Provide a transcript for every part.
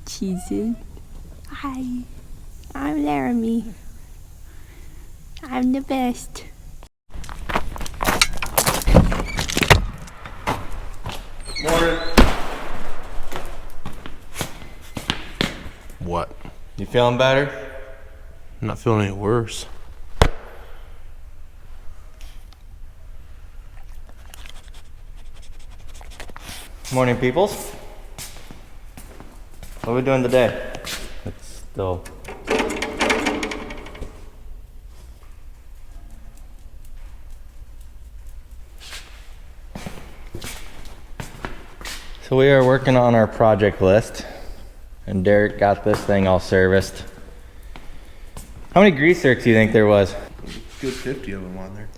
Jesus. Hi. I'm Laramie. I'm the best. Morning. What? You feeling better? I'm not feeling any worse. Morning, peoples. What are we doing today? It's still... So we are working on our project list, and Derek got this thing all serviced. How many grease zerks do you think there was? Good 50 of them on there.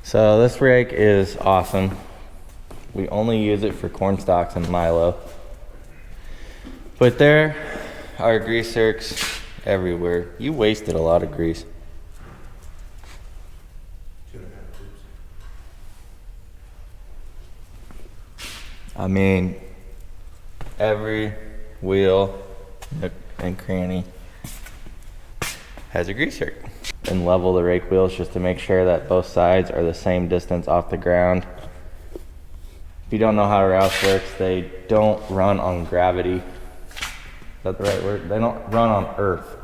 So this rake is awesome. We only use it for corn stalks and milo. But there are grease zerks everywhere. You wasted a lot of grease. I mean, every wheel, nook and cranny has a grease zerk. And level the rake wheels just to make sure that both sides are the same distance off the ground. If you don't know how Rouse works, they don't run on gravity. Is that the right word? They don't run on earth.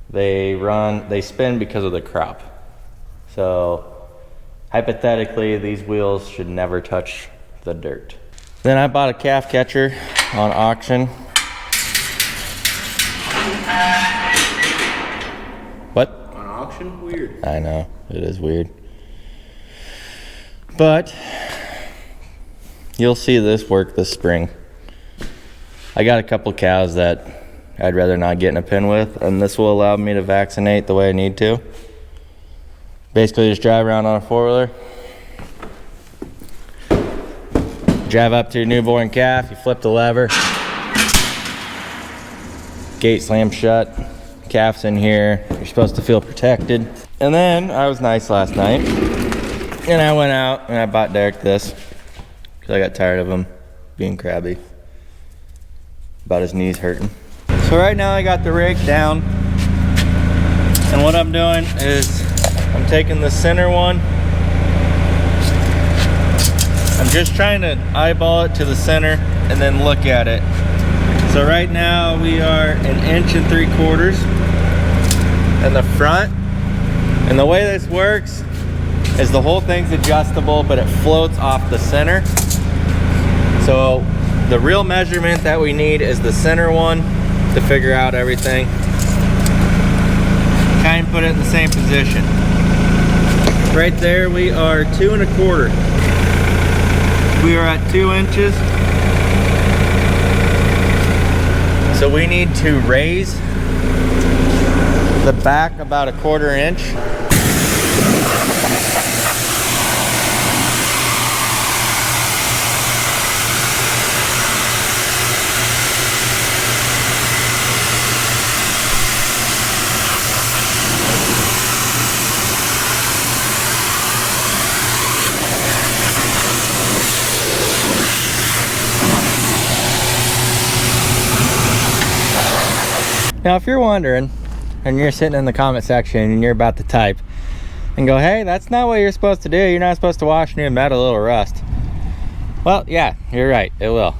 They spin because of the crop. So hypothetically, these wheels should never touch the dirt. Then I bought a calf catcher on auction. What? On auction? Weird. I know, it is weird. But you'll see this work this spring. I got a couple cows that I'd rather not get in a pen with, and this will allow me to vaccinate the way I need to. Basically just drive around on a four-wheeler. Drive up to your newborn calf, you flip the lever. Gate slams shut, calf's in here, you're supposed to feel protected. And then I was nice last night, and I went out and I bought Derek this, because I got tired of him being crabby about his knees hurting. So right now I got the rake down, and what I'm doing is I'm taking the center one. I'm just trying to eyeball it to the center and then look at it. So right now we are 1 3/4 inches in the front. And the way this works is the whole thing's adjustable, but it floats off the center. So the real measurement that we need is the center one to figure out everything. Try and put it in the same position. Right there we are 2 1/4. We are at 2 inches. So we need to raise the back about 1/4 inch. Now, if you're wondering, and you're sitting in the comment section and you're about to type and go, hey, that's not what you're supposed to do. You're not supposed to wash new metal, it'll rust. Well, yeah, you're right, it will.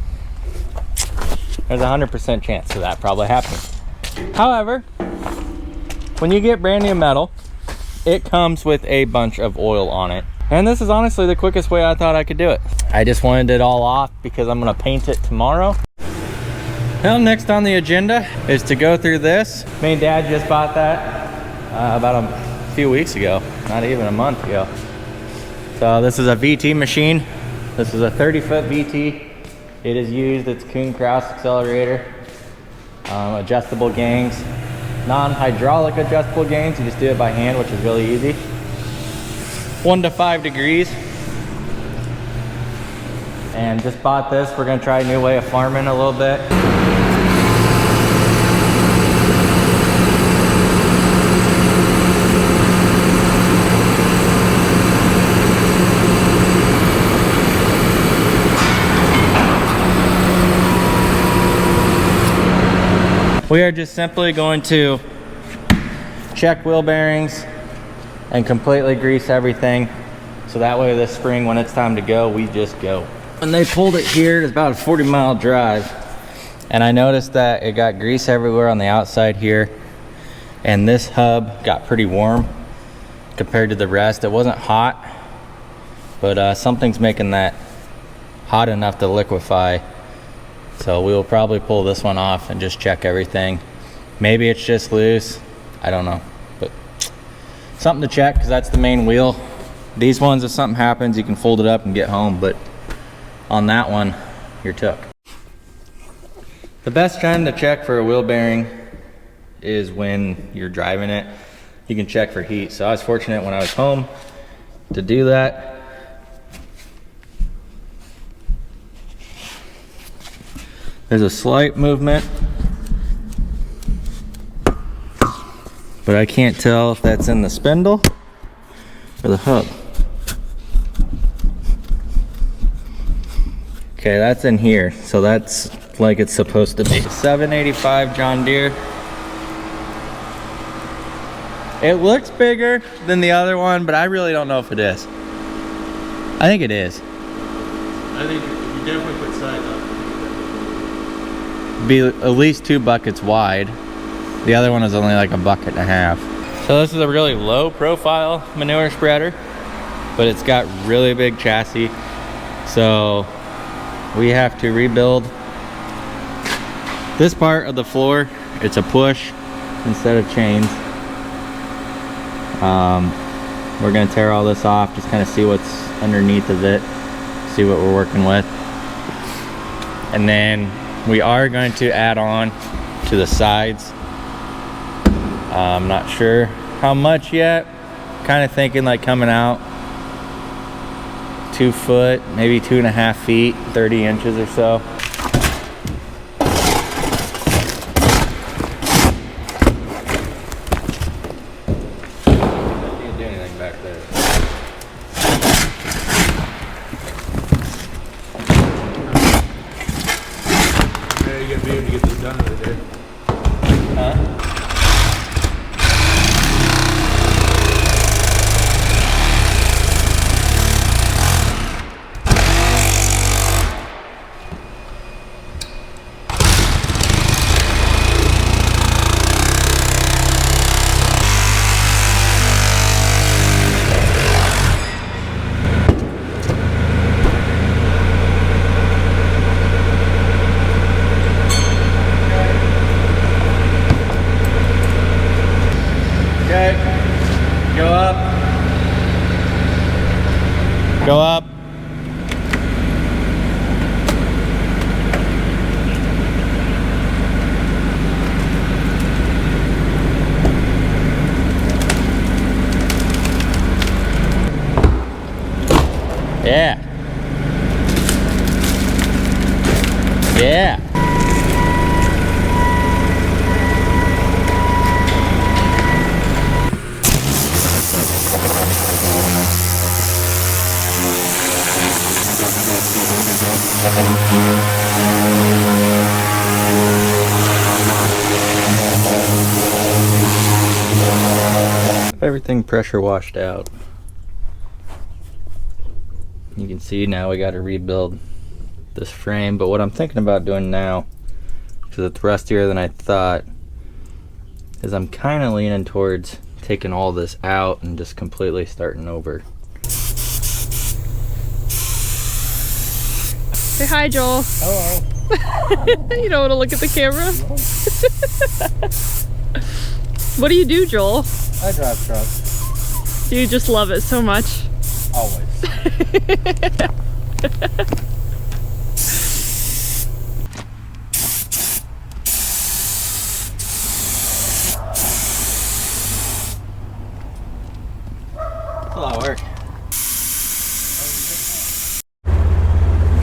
There's a 100% chance of that probably happening. However, when you get brand new metal, it comes with a bunch of oil on it. And this is honestly the quickest way I thought I could do it. I just wanted it all off because I'm gonna paint it tomorrow. Well, next on the agenda is to go through this. Me and Dad just bought that about a few weeks ago, not even a month ago. So this is a VT machine. This is a 30-foot VT. It is used, it's Kuhn Krause accelerator. Adjustable gangs, non-hydraulic adjustable gangs. You just do it by hand, which is really easy. 1 to 5 degrees. And just bought this. We're gonna try a new way of farming a little bit. We are just simply going to check wheel bearings and completely grease everything. So that way this spring, when it's time to go, we just go. When they pulled it here, it's about a 40-mile drive. And I noticed that it got grease everywhere on the outside here. And this hub got pretty warm compared to the rest. It wasn't hot, but something's making that hot enough to liquefy. So we will probably pull this one off and just check everything. Maybe it's just loose, I don't know, but something to check, because that's the main wheel. These ones, if something happens, you can fold it up and get home, but on that one, you're took. The best time to check for a wheel bearing is when you're driving it. You can check for heat. So I was fortunate when I was home to do that. There's a slight movement, but I can't tell if that's in the spindle or the hub. Okay, that's in here, so that's like it's supposed to be. 785 John Deere. It looks bigger than the other one, but I really don't know if it is. I think it is. I think you definitely put side up. Be at least 2 buckets wide. The other one is only like a bucket and a half. So this is a really low profile manure spreader, but it's got really big chassis. So we have to rebuild this part of the floor. It's a push instead of chains. We're gonna tear all this off, just kind of see what's underneath of it, see what we're working with. And then we are going to add on to the sides. I'm not sure how much yet. Kind of thinking like coming out 2 foot, maybe 2.5 feet, 30 inches or so. Can't do anything back there. Yeah, you gotta be able to get this done right there. Huh? Go up. Yeah. Yeah. Everything pressure washed out. You can see now we got to rebuild this frame, but what I'm thinking about doing now, because it's rustier than I thought, is I'm kind of leaning towards taking all this out and just completely starting over. Say hi, Joel. Hello. You don't want to look at the camera? What do you do, Joel? I drive trucks. You just love it so much. Always. It's a lot of work.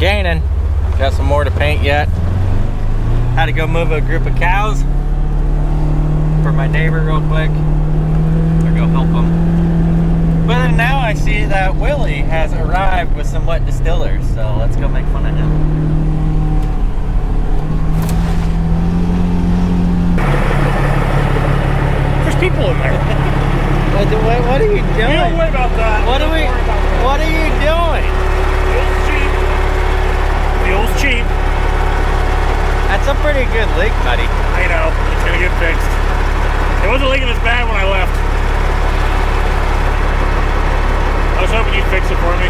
Gaining. Got some more to paint yet. Had to go move a group of cows for my neighbor real quick. Or go help him. But then now I see that Willie has arrived with some wet distillers, so let's go make fun of him. doing? Don't worry about that. What are you doing? Fuel's cheap. Fuel's cheap. That's a pretty good leak, buddy. I know. It's gonna get fixed. It wasn't leaking as bad when I left. I was hoping you'd fix it for me.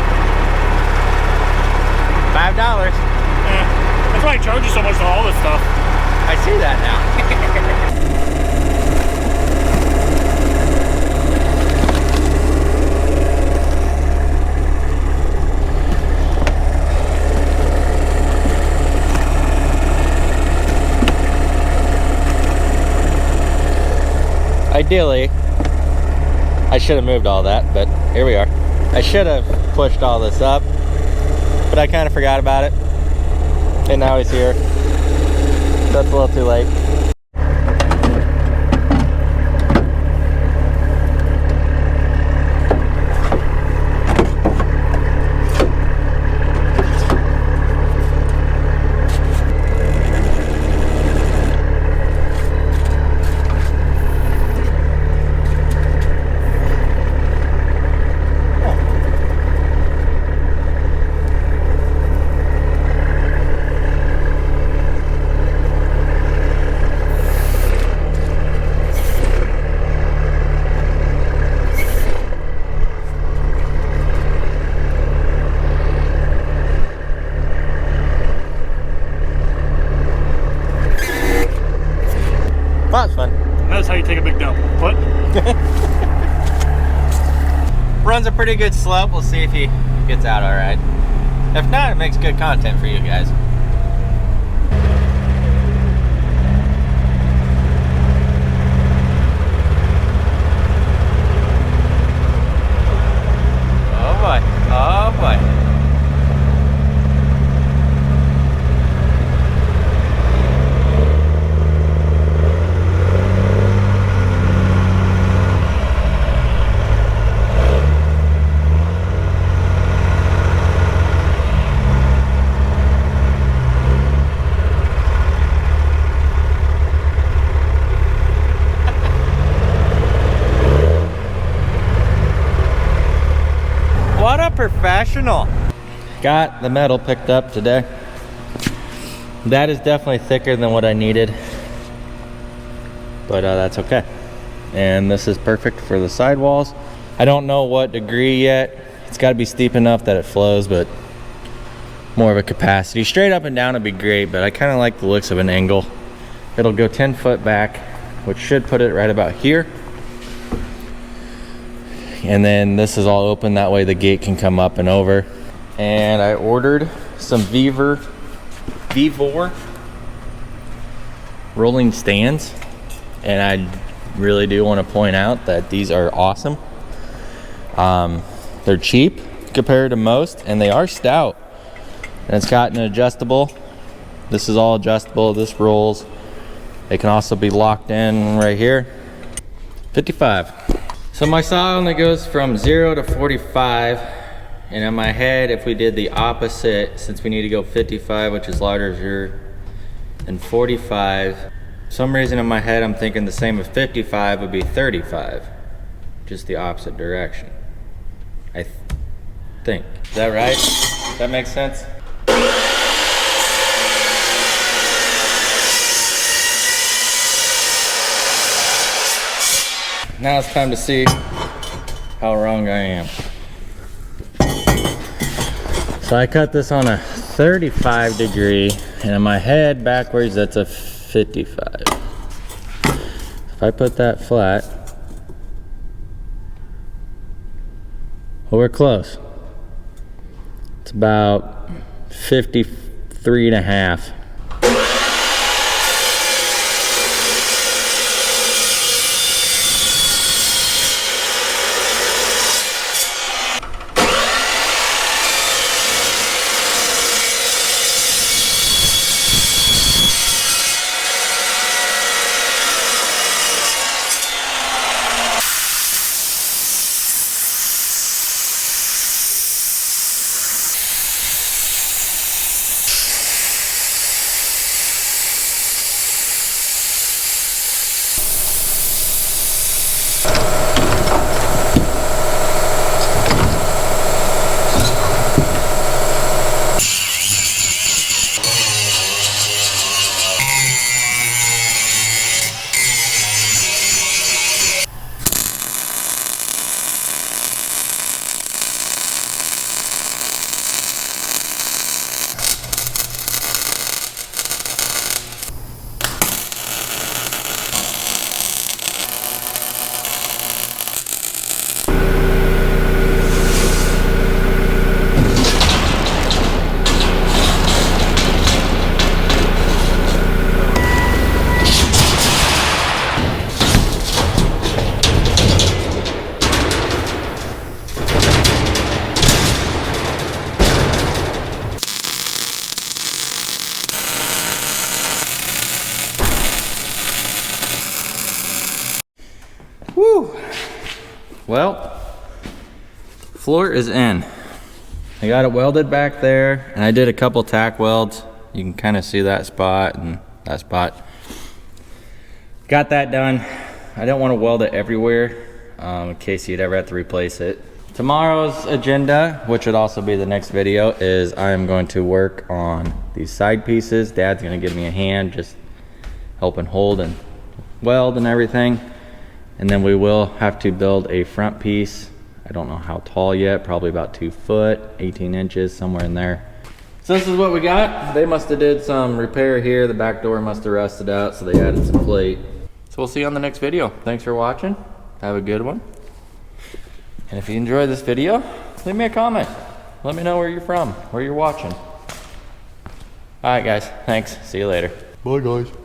$5. That's why I charge you so much for all this stuff. I see that now. Ideally, I should have moved all that, but here we are. I should have pushed all this up, but I kind of forgot about it. And now he's here. That's a little too late. Well, that's fun. That's how you take a big dump. What? Runs a pretty good slope. We'll see if he gets out all right. If not, it makes good content for you guys. Oh boy. Oh boy. What a professional. Got the metal picked up today. That is definitely thicker than what I needed, but that's okay. And this is perfect for the sidewalls. I don't know what degree yet. It's got to be steep enough that it flows, but more of a capacity. Straight up and down would be great, but I kind of like the looks of an angle. It'll go 10 foot back, which should put it right about here. And then this is all open, that way the gate can come up and over. And I ordered some Vevor rolling stands, and I really do want to point out that these are awesome. They're cheap compared to most, and they are stout. And it's got an adjustable. This is all adjustable. This rolls. They can also be locked in right here. 55. So my saw only goes from 0 to 45, and in my head, if we did the opposite, since we need to go 55, which is larger than 45, for some reason in my head I'm thinking the same as 55 would be 35, just the opposite direction. I think. Is that right? Does that make sense? Now it's time to see how wrong I am. So I cut this on a 35 degree, and in my head backwards, that's a 55. If I put that flat, well, we're close. It's about 53 and a half. Woo! Well, floor is in. I got it welded back there, and I did a couple tack welds. You can kind of see that spot and that spot. Got that done. I don't want to weld it everywhere in case you'd ever have to replace it. Tomorrow's agenda, which would also be the next video, is I am going to work on these side pieces. Dad's going to give me a hand, just helping hold and weld and everything. And then we will have to build a front piece. I don't know how tall yet, probably about 2 foot, 18 inches, somewhere in there. So this is what we got. They must have did some repair here. The back door must have rusted out, so they added some plate. So we'll see you on the next video. Thanks for watching. Have a good one. And if you enjoyed this video, leave me a comment. Let me know where you're from, where you're watching. All right, guys. Thanks. See you later. Bye, guys.